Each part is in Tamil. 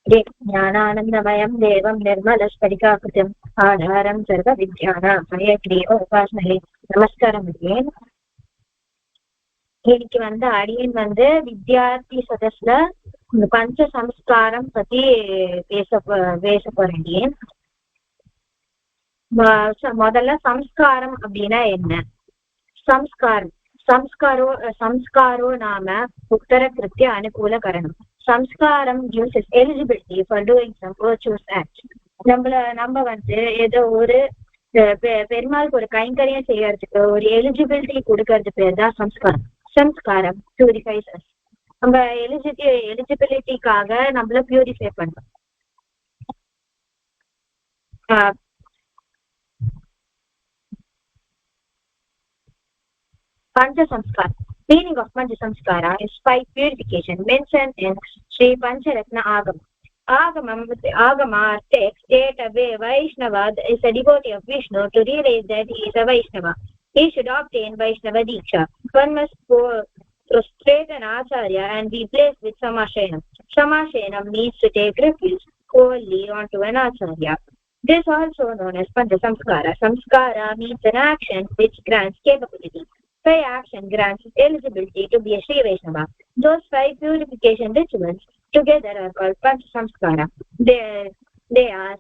ज्ञानानन्दमयं देवं निर्मलस्फटिकाकृतिम् आधारं सर्वविद्यानां हयग्रीवोपास्महे. நமஸ்காரம் அடியேன். இன்னைக்கு அடியேன் வித்யார்த்தி சதஸ்ல இந்த பஞ்ச சம்ஸ்காரம் பத்தி பேச போறேன். முதல்ல சம்ஸ்காரம் அப்படின்னா என்ன? संस्कारो नाम उत्तरकृत्य अनुकूलकरणं. संस्काரம் gives us eligibility for doing some virtuous acts. நம்ம ஏதோ ஒரு பெருமாளுக்கு ஒரு கைங்கரியம் செய்யறதுக்கு ஒரு எலிஜிபிலிட்டி கொடுக்கறது பேர் தான் சம்ஸ்காரம் பியூரிஃபைஸ் அஸ். நம்ம எலிஜிபிலிட்டிக்காக நம்மள பியூரிஃபை பண்றோம். Pancha Samskara. Meaning of Pancha Samskara is 5 purification mentioned in Sri Pancharatna Agama. Agama takes state away Vaishnava is a devotee of Vishnu to realize that he is a Vaishnava. He should obtain Vaishnava Diksha. One must prostrate an Acharya and be blessed with Samashenam. Samashenam means to take refuge wholly onto an Acharya. This is also known as Pancha Samskara. Samskara means an action which grants capability. 5 action grants eligibility to be a Sri Vaishnava. Those 5 purification rituals together are called Pancha Samskara. They are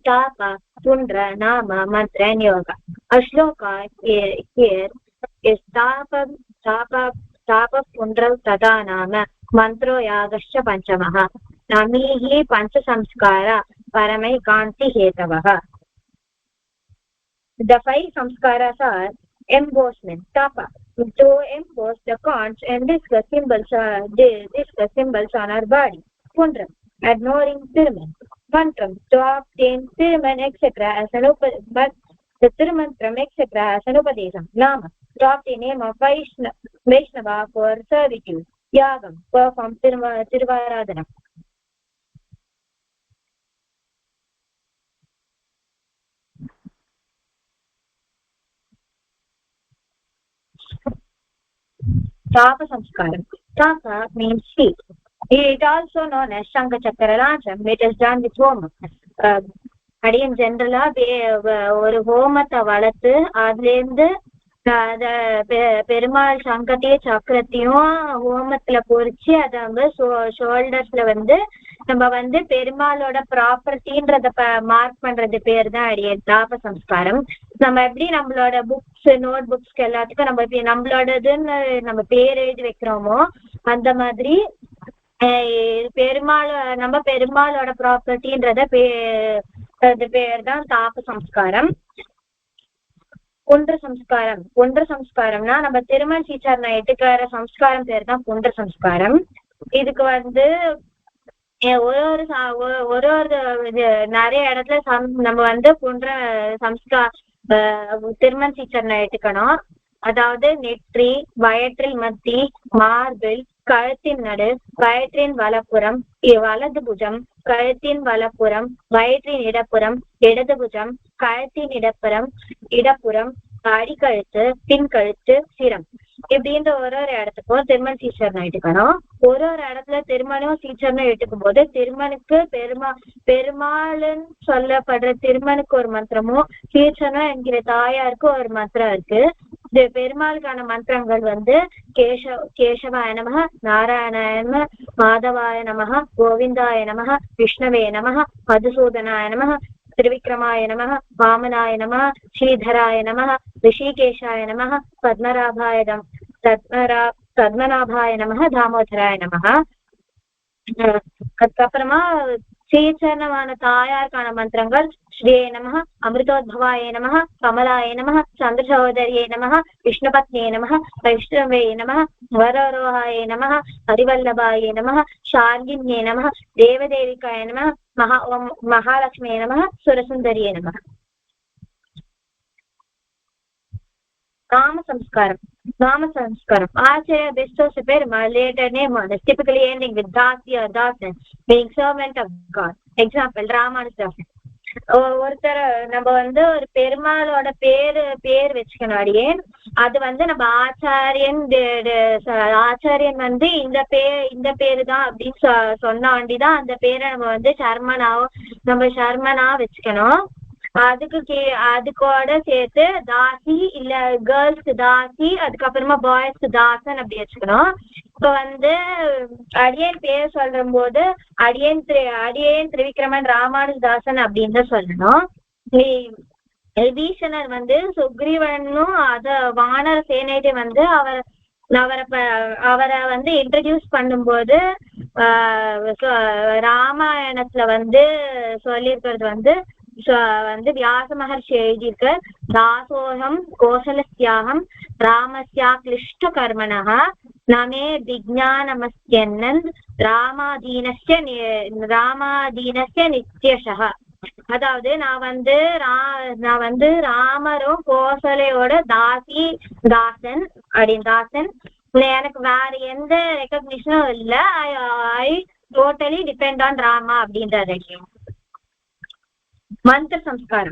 Tapa, Pundra, Nama, Mantra and Yoga. A shloka here is Tapa, Pundra, Tada, Nama, Mantro, Yagascha, Panchamaha. Namihi Pancha Samskara, Paramai Kanti Hetavaha. The 5 samskaras are embossment, tapa, to emboss the conch and discuss symbols on our body. Pundram, ignoring Tirman. Mantram, to obtain Tirman, etc. as an but the Tirmantram, etc. as an upadesam. Nama, to obtain name of Vaishnava for servitude. Yagam, perform Tiruvaradana. Tapa Samskaram. Tapa means heat. It also known as Shankha Chakaralajam. It is done with homa. Adiyan generally ஒரு ஹோமத்தை வளர்த்து அதுலேருந்து பெருமாள் சங்கத்தையும் சக்கரத்தையும் ஹோமத்துல பொறிச்சு அதை ஷோல்டர்ஸ்ல நம்ம பெருமாளோட ப்ராப்பர்ட்டின்றத மார்க் பண்றது பேர் தான் அடியேன் தாப சம்ஸ்காரம். நம்ம எப்படி நம்மளோட புக்ஸ் நோட் புக்ஸ்க்கு எல்லாத்துக்கும் நம்ம நம்மளோடதுன்னு நம்ம பேர் எழுதி வைக்கிறோமோ அந்த மாதிரி நம்ம பெருமாளோட ப்ராப்பர்ட்டின்றத பேர் தான் தாப சம்ஸ்காரம். புண்ட சம்ஸ்காரம்னா நம்ம திருமண சீச்சாரணை எடுக்கிற சம்ஸ்காரம் பேர் தான் புண்ட சம்ஸ்காரம். இதுக்கு ஒரு நிறைய இடத்துல நம்ம புண்ட திருமண சீச்சரணை எடுக்கணும். அதாவது நெற்றி, வயிற்றில் மத்தி, மார்பில், கழுத்தின் நடு, வயிற்றின் வலப்புறம், வலது புஜம், கழுத்தின் வலப்புறம், வயிற்றின் இடப்புறம், இடது புஜம், கழுத்தின் இடப்புறம், அடிக்கழுத்து, பின்கழுத்து, சிரம். இப்படின்ற ஒரு இடத்துக்கும் திருமண சீச்சரணம் எடுக்கணும். ஒரு இடத்துல திருமணம் சீச்சரணம் எடுக்கும் போது பெருமாள்னு சொல்லப்படுற திருமணுக்கு ஒரு மந்திரமும் சீச்சரணம் என்கிற தாயாருக்கு ஒரு மந்திரம் இருக்கு. இந்த பெருமாளுக்கான மந்திரங்கள் கேசவாய நம, நாராயணாய நம, மாதவாய நம, கோவிந்தாய நம, விஷ்ணவே நம, மதுசூதனாய நம, त्रिविक्रमाय नमः, वामनाय नमः, श्रीधराय नमः, ऋषिकेशाय नमः, पद्मनाभाय नमः, दामोदराय नमः. அதுக்கப்புறமா சீச்சரணமான தாயாருக்கான மந்திரங்கள் ஸ்ரீயே நமः, அமிர்தோத்பவாய நமः, கமலாய நமः, சந்திரசோதரியே நமः, விஷ்ணுபத்னியே நமः, வைஷ்ணவே நமः, வரரோகாய நமः, ஹரிவல்லபாய நமः, ஷார்கின்யே நமः, தேவதேவிகாய நமः, மகாலட்சுமியே நமः, சுரசுந்தரியே நமः. Nama Samskaram. Acharya bestows a Perumal later name on is typically ending with Dasi or Dasan, being servant of God. Example, Ramanuja Dasan. ஒருத்தர் நம்ம வந்து ஒரு பெருமாளோட பேர் வச்சுக்கணும் அடியே. அது வந்து நம்ம ஆச்சாரியன் வந்து இந்த பேரு தான் அப்படின்னு சொன்ன வேண்டிதான் அந்த பேரை நம்ம வந்து சர்மனா வச்சுக்கணும். அதுக்கோட சேர்த்து தாசி இல்ல கேர்ள்ஸ்க்கு தாசி, அதுக்கப்புறமா பாய்ஸ்க்கு தாசன் அப்படி வச்சுக்கணும். இப்ப வந்து அடியேன் பேர் சொல்ற போது அடியேன் திரிவிக்ரமன் ராமானுஜதாசன் அப்படின்னு தான் சொல்லணும். விபீஷணர் வந்து சுக்ரீவனும் வானர சேனையை வந்து அவரை வந்து இன்ட்ரடியூஸ் பண்ணும்போது ராமாயணத்துல வந்து சொல்லியிருக்கிறது வந்து வியாச மகர்ஷி எழுதியிருக்க தாசோகம் கோசலஸ்யாகம் ராமஸ்யா கிளிஷ்ட கர்மணः நமே விஜ்ஞானமஸ்யன்னன் ராமாதீனஸ்ய நித்யஷः. அதாவது நான் வந்து ராமரும் கோசலையோட தாசன் எனக்கு வேற எந்த ரெகக்னிஷனும் இல்ல. I totally depend on Rama அப்படின்றது. मंत्र Sanskaram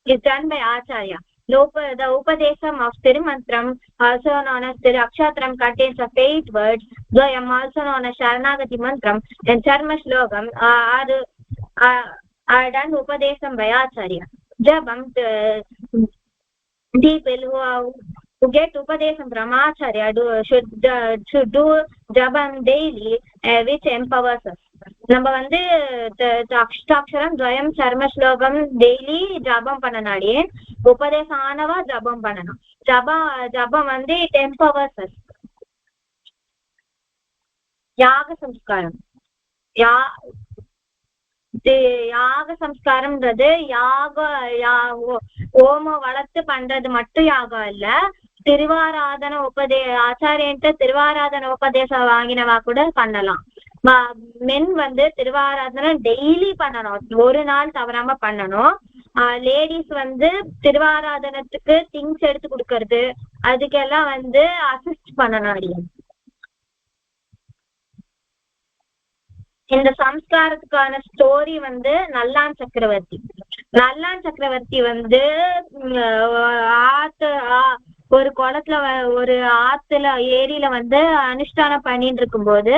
is done by acharya. The upadesam of Tirumantram, also known as Tirukshatram, contains of 8 words. Dvayam, also known as Sharanagati mantram, and Charma shlokam are done upadesam by acharya. Jabam, people who get upadesam from acharya should do jabam daily, which empowers us. நம்ம வந்து அஷ்டாட்சரம் துவயம் சர்ம ஸ்லோகம் டெய்லி ஜபம் பண்ணனாலே உபதேசம் ஆனவா ஜபம் பண்ணணும். ஜபம் வந்து இட் empowers us. யாக சம்ஸ்காரம் யாக சம்ஸ்காரம்ன்றது ஓமம் வளர்த்து பண்றது மட்டும் யாகம் இல்ல. திருவாராதன ஆச்சாரியன்ட்டு திருவாராதன உபதேசம் வாங்கினவா கூட பண்ணலாம். மென் வந்து திருவாராதனை டெய்லி பண்ணணும், ஒரு நாள் தவறாம பண்ணணும். லேடிஸ் வந்து திருவாராதனத்துக்கு திங்ஸ் எடுத்து கொடுக்கறது அதுக்கெல்லாம் வந்து அசிஸ்ட் பண்ணணும். இந்த சம்ஸ்காரத்துக்கான ஸ்டோரி வந்து நல்லான் சக்கரவர்த்தி வந்து ஒரு குளத்துல ஒரு ஆத்துல ஏரியில வந்து அனுஷ்டானம் பண்ணிட்டு இருக்கும் போது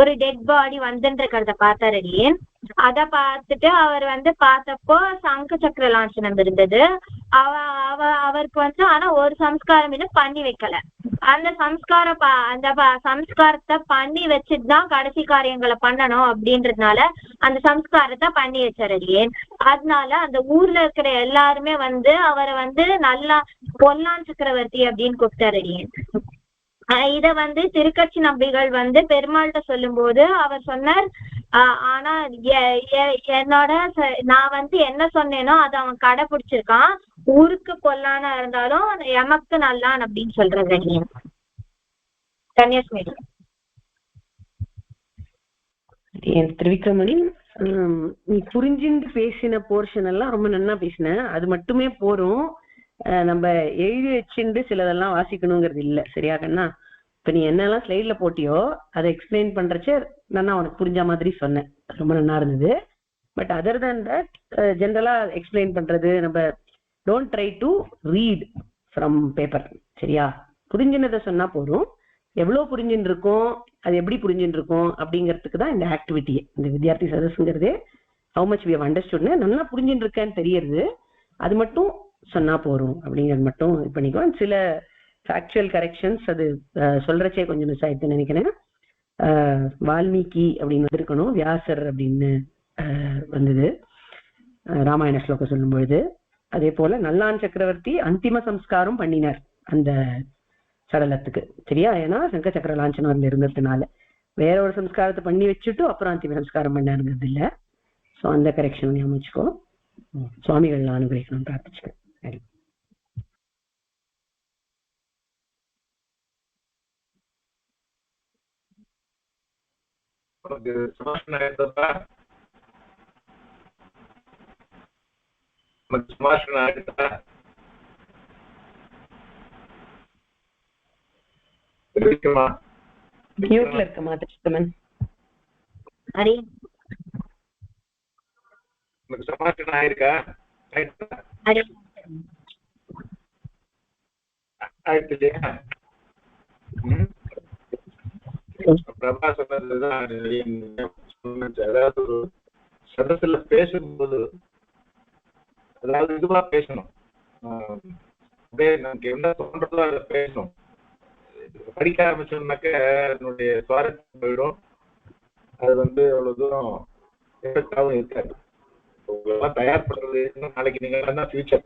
ஒரு டெட் பாடி வந்துட்டு இருக்கிறத பார்த்தாரு. அத பார்த்துட்டு அவர் வந்து பார்த்தப்போ சங்கு சக்கர லாஞ்சனம் இருந்தது. அவருக்கு வந்து ஆனா ஒரு சம்ஸ்காரம் இன்னும் பண்ணி வைக்கல. அந்த சம்ஸ்காரத்தை பண்ணி வச்சுட்டுதான் கடைசி காரியங்களை பண்ணணும் அப்படின்றதுனால அந்த சம்ஸ்காரத்தை பண்ணி வச்சாரு. அதனால அந்த ஊர்ல இருக்கிற எல்லாருமே வந்து அவரை வந்து நல்லா பொல்லான் சக்கரவர்த்தி அப்படின்னு கூப்பிட்டாரு. இத வந்து திருக்கட்சி நம்பிகள் வந்து பெருமாள்கிட்ட சொல்லும் போது அவர் சொன்னார், ஆனா நான் வந்து என்ன சொன்னேனோ அதை அவன் கடைபிடிச்சிருக்கான். ஊருக்கு பொல்லானா இருந்தாலும் எமக்கு நல்லான் அப்படின்னு சொல்றது. கன்னியாகுமரி திருவிக்ரமணி, நீ புரிஞ்சுட்டு பேசின போர்ஷன் எல்லாம் ரொம்ப நல்லா பேசின. அது மட்டுமே போறோம், நம்ம எழுதி வச்சுட்டு சிலதெல்லாம் வாசிக்கணுங்கிறது இல்ல. சரியா கண்ணா? இப்ப நீ என்னெல்லாம் ஸ்லைட்ல போட்டியோ அதை எக்ஸ்பிளைன் பண்றச்சே நான் உனக்கு புரிஞ்ச மாதிரி சொன்னேன், ரொம்ப நல்லா இருந்தது. பட் அதர் தேன் தட் ஜென்ரலா எக்ஸ்பிளைன் பண்றது நம்ம don't try to read from paper. சரியா? புரிஞ்சினதை சொன்னா போதும். எவ்வளவு புரிஞ்சுட்டு இருக்கோம், அது எப்படி புரிஞ்சுட்டு இருக்கோம் அப்படிங்கிறதுக்கு தான் இந்த ஆக்டிவிட்டியே, இந்த வித்யார்த்தி சதஸ்ங்கிறதே. ஹவு மச் வி ஹவ் அண்டர்ஸ்டுட்னு நல்லா புரிஞ்சுட்டு இருக்கேன்னு தெரியறது, அது மட்டும் சொன்னா போறோம் அப்படிங்கிறது மட்டும் இது பண்ணிக்கோ. சில ஃபேக்சுவல் கரெக்ஷன்ஸ் அது சொல்றச்சே கொஞ்சம் மிஸ் ஆயிடுச்சுன்னு நினைக்கிறேன். வால்மீகி அப்படின்னு வந்திருக்கணும், வியாசர் அப்படின்னு வந்தது ராமாயண ஸ்லோகம் சொல்லும் பொழுது. அதே போல நல்லான் சக்கரவர்த்தி அந்திம சம்ஸ்காரம் பண்ணினார் அந்த சடலத்துக்கு. சரியா? ஏன்னா சங்க சக்கர லாஞ்சனம் இருந்ததுனால வேற ஒரு சம்ஸ்காரத்தை பண்ணி வச்சுட்டு அப்புறம் அந்திம சம்ஸ்காரம் பண்ணாருங்கிறது இல்ல. ஸோ அந்த கரெக்ஷன் ஞாபகிச்சுக்கோ. சுவாமிகள் அனுகிரகிக்கணும் பிரார்த்திச்சுக்கேன். சரி, மியூட்ல இருக்க மாத்திருக்கமன். ஹரி உங்களுக்கு சமாச்சாரம் ஆயிருக்கா? ஹரி ஆயிடுச்சு இல்லையா? பிரபா சொன்னதுதான். அதாவது ஒரு சதத்துல பேசும்போது அதாவது இதுவா பேசணும். அப்படியே நமக்கு என்ன தோன்றதோ அதை பேசணும். படிக்க ஆரம்பிச்சோம்னாக்க அதனுடைய சுவாரஸ்யம் போயிடும். அது அவ்வளவு தூரம் எஃபெக்டாகவும் இருக்காது. உங்களெல்லாம் தயார் பண்றது நாளைக்கு நீங்க தான் ஃபியூச்சர்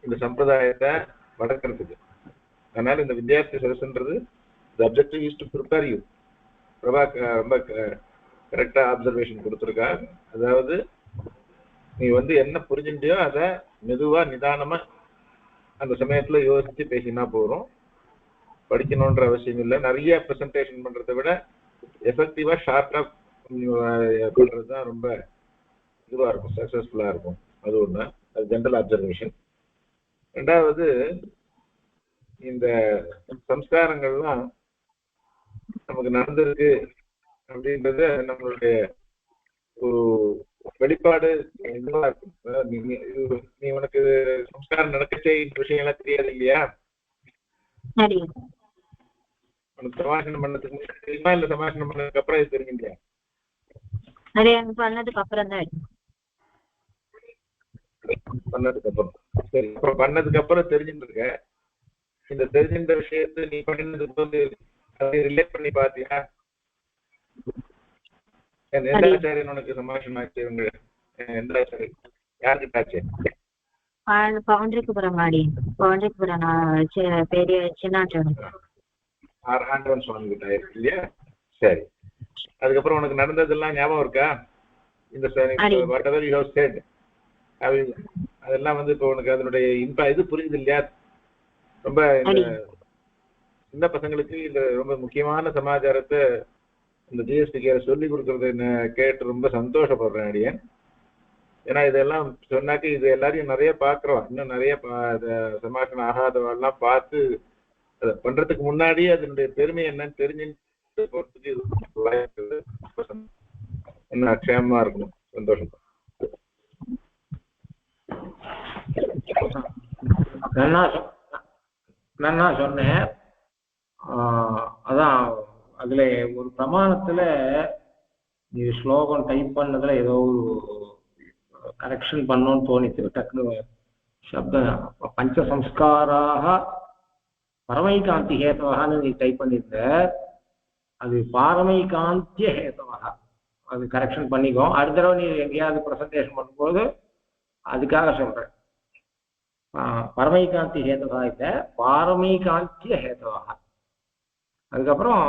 இந்த சம்பிரதாயத்தை வளர்க்கறதுக்கு. அதனால இந்த Vidyarthi சதஸ்ன்றது the objective is to prepare you. Prabha ரொம்ப கரெக்டா அப்சர்வேஷன் கொடுத்துருக்கா. அதாவது நீ என்ன புரிஞ்சுட்டியோ அதை மெதுவா நிதானமா அந்த சமயத்துல யோசிச்சு பேசினா போறோம். படிக்கணும்ன்ற அவசியம் இல்லை. நிறைய ப்ரெசன்டேஷன் பண்றதை விட எஃபெக்டிவா ஷார்ட்டா பண்றதுதான் ரொம்ப இதுவா இருக்கும், சக்சஸ்ஃபுல்லா இருக்கும். அது ஒண்ணு, அது ஜென்ரல் அப்சர்வேஷன். ரெண்டாவது, இந்த சம்ஸ்காரங்கள்லாம் நமக்கு நடந்திருக்கு அப்படின்றது நம்மளுடைய ஒரு வெளிப்பாடு இதுவா இருக்கும். நீ உனக்கு சம்ஸ்காரம் நடக்கச்சே இந்த விஷயம் எல்லாம் தெரியாது இல்லையா? உனக்கு சமாசனம் பண்ணதுக்கு முன்னாடி தெரியுமா, இல்ல சமாசனம் பண்ணதுக்கு அப்புறம் இது தெரியுங்க? பண்ணதுக்கு அப்புறம் தான். பண்ணதுக்கு அப்புறம். சரி, அப்புறம் பண்ணதுக்கு அப்புறம் தெரிஞ்சுட்டு இருக்க. இந்த தெரிஞ்சின்ற விஷயத்தை நீ பண்ணதுக்கு அதை ரிலேட் பண்ணி பாத்தியா? எந்த ஆச்சாரியன் உனக்கு சமாஷம் ஆச்சு? எந்த ஆச்சாரியன் யாருக்கிட்ட ஆச்சு? பவுண்டரிக்குப்புறம் பெரிய சின்ன ஆண்டவன் சுவாமி கிட்ட ஆயிருக்கு இல்லையா? சரி, அதுக்கப்புறம் உனக்கு நடந்ததெல்லாம் ஞாபகம் இருக்கா? இந்த whatever you have said அதெல்லாம் இப்போ உனக்கு அதனுடைய இது புரியுது இல்லையா? ரொம்ப இந்த சின்ன பசங்களுக்கு இந்த ரொம்ப முக்கியமான சமாச்சாரத்தை இந்த ஜிஎஸ்டிக்கு சொல்லி கொடுக்கறது என்ன கேட்டு ரொம்ப சந்தோஷப்படுறேன் அடியேன். ஏன்னா இதெல்லாம் சொன்னாக்க இது எல்லாரையும் நிறைய பாக்குறோம். இன்னும் நிறைய சமாசனம் ஆகாதவெல்லாம் பார்த்து அதை பண்றதுக்கு முன்னாடியே அதனுடைய பெருமை என்னன்னு தெரிஞ்சுட்டு போறதுக்கு இன்னும் அக்ஷயமா இருக்கணும். சந்தோஷம். நான் சொன்னேன். அதான் அதுல ஒரு பிரமாணத்துல நீ ஸ்லோகம் டைப் பண்ணதுல ஏதோ ஒரு கரெக்ஷன் பண்ணோன்னு தோணிச்சு. டக்குனு சப்தம் பஞ்சசம்ஸ்காராக பரமைகாந்தி ஹேத்தவகான்னு நீ டைப் பண்ணியிருந்த. அது பாரமைகாந்திய ஹேத்தவகா. அது கரெக்ஷன் பண்ணிக்கோ. அடுத்த தடவை நீ எங்கேயாவது ப்ரெசன்டேஷன் பண்ணும்போது அதுக்காக சொல்றேன். பரமைகாந்தி ஹேத்தவகா இல்லை, பாரமைகாந்திய ஹேத்தவகா. அதுக்கப்புறம்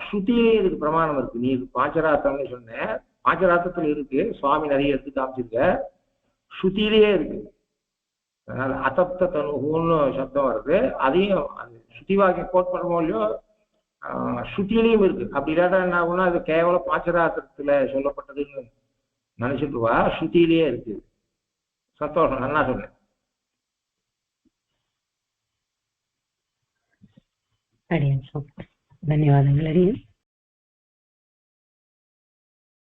ஸ்ருதியிலே இதுக்கு பிரமாணம் இருக்கு. நீ பாஞ்சராத்திரம்னு சொன்ன, பாஞ்சராத்திரத்துல இருக்கு. சுவாமி நிறைய எடுத்து காமிச்சிருக்க. ஸ்ருதியிலேயே இருக்கு. அதனால அசப்த தனுகுன்னு சப்தம் வருது. அதையும் அது ஸ்ருதி வாக்கியம் கோட் பண்ணுமோ இல்லையோ ஸ்ருதியிலையும் இருக்கு. அப்படி இல்லாட்டா என்ன ஆகும்னா அது கேவலம் பாஞ்சராத்திரத்துல சொல்லப்பட்டதுன்னு நினைச்சிட்டுவா. ஸ்ருதியிலேயே இருக்கு. சந்தோஷம், நல்லா சொன்னேன். ಧನ್ಯವಾದಗಳು.